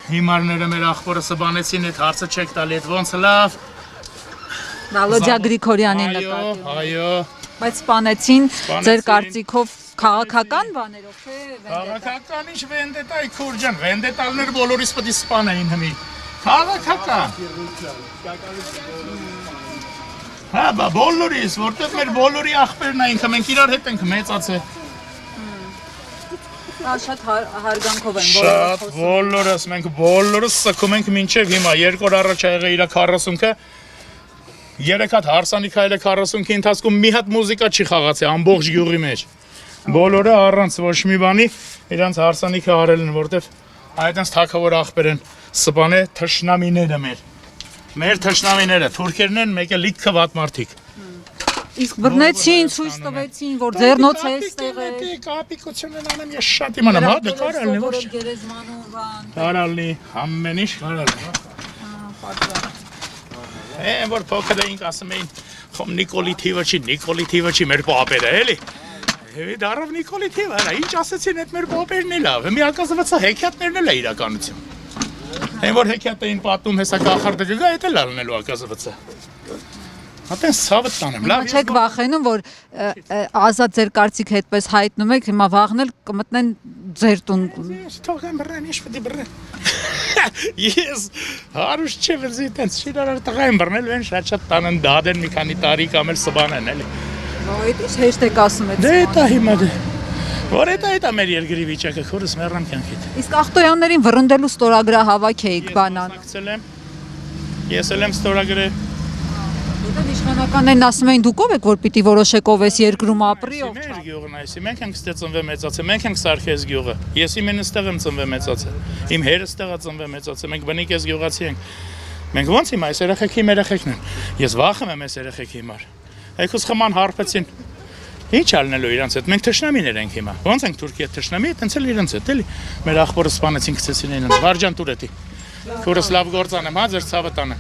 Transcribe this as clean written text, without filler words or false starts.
Հիմարները մեր աղբորը սբանեցին այդ հարցը չեք տալի, այդ ոնց լավ։ Վալոդիա Գրիգորյանին նկատի։ Այո։ Բայց սպանեցին ձեր կարծիքով քաղաքական բաներով թե Քաղաքական ինչ վենդետա քուրջան, վենդետալներ բոլորիս պետք է սպանեին հմի։ Քաղաքական։ Հա, բա բոլորիս, որտեղ մեր բոլորի աղբերն են, ինքը մենք իրար հետ ենք մեծացել։ Շատ հարգանքով են Շատ բոլորս, մենք բոլորս սքում ենք մինչև հիմա, 2 օր առաջ ա եղել իր 40-ը, 3 հատ հարսանիք այլ 40-ի ընթացքում մի հատ մուզիկա չի խաղացել ամբողջ գյուղի մեջ։ Բոլորը առանց ոչ մի բանի իրանց հարսանիքը արել են, որտեվ այդտենց թակավոր աղբեր են սպանել թշնամիները մեր թշնամիները, թուրքերն են, մեկը լիքը վատ մարդիկ։ Իսկ բռնեցին, ցույց տվեցին, որ ձեռնոց է ստեղ է։ Կապիկություն են անում, ես շատ իմանամ, հա, դե կարալնի, ոչ։ Գերեզմանում բան։ Կարալնի, ամեն ինչ կարալնի։ Որ փոքր էինք ասում էին, խոմ Նիկոլի թիվը չի, մեր պապերը, էլի։ Դարով Նիկոլի թիվը, հələ ինչ ասեցին այդ մեր պապերն է լավ, մի ակազվացա հեքիաթներն էլ է իրականություն։ Այն որ հեքիաթ էին պատում, հեսա կախարդը գա, այդ էլ ալնելու ակազվացա։ Հատեն սավը տանեմ, լավ։ Չեք վախենում, որ ազատ ձեր կարծիքը այդպես հայտնում եք, հիմա վաղնել կմտնեն ձեր տուն։ Թողեմ բռնեն, ինչ պետք է բռնեն։ Ես հարուս չէ վզի տենց շիրարար տղային բռնել, վեն շատ տանեն դադեն մի քանի տարի կամ էլ սբանեն, էլի։ Այդպես հեշտ եք ասում այդ։ Դե դա հիմա դե։ Որ դա մեր երկրի վիճակը, քորս մեռամ կյանքիդ։ Իսկ ախտոյաններին վռնդելու ստորագրահավաք էիք բանան։ Ես էլ եմ ստորագրել։ Որտեղ իշխանականներն ասում էին դուք ով եք որ պիտի որոշեք ով էս երկրում ապրի ով Մեր գյուղն այսի, մենք ենք ստե ծնվել մեծացել, մենք ենք սարքես գյուղը։ Ես իմ այնստեղ եմ ծնվել մեծացել։ Իմ հերը ստեղ է ծնվել մեծացել, մենք բնիկ ես գյուղացի ենք։ Մենք ոնց հիմա այս երեխեքի մեր երեխեքն են։ Ես վախում եմ այս երեխեքի հիմար։ Այքուս խման հարբեցին։ Ինչ ալնելու իրանց հետ։ Մենք թշնամիներ ենք հիմա։ Ոնց ենք Թուրքիա թշնամի, տենց էլ իրանց հետ, էլի։ Մեր աղբորը սպանեցին գցեցին իրենց։ Վարջան Տուրետի։ Քուրս լավ գործ անեմ, հա, ձեր ցավը տանը։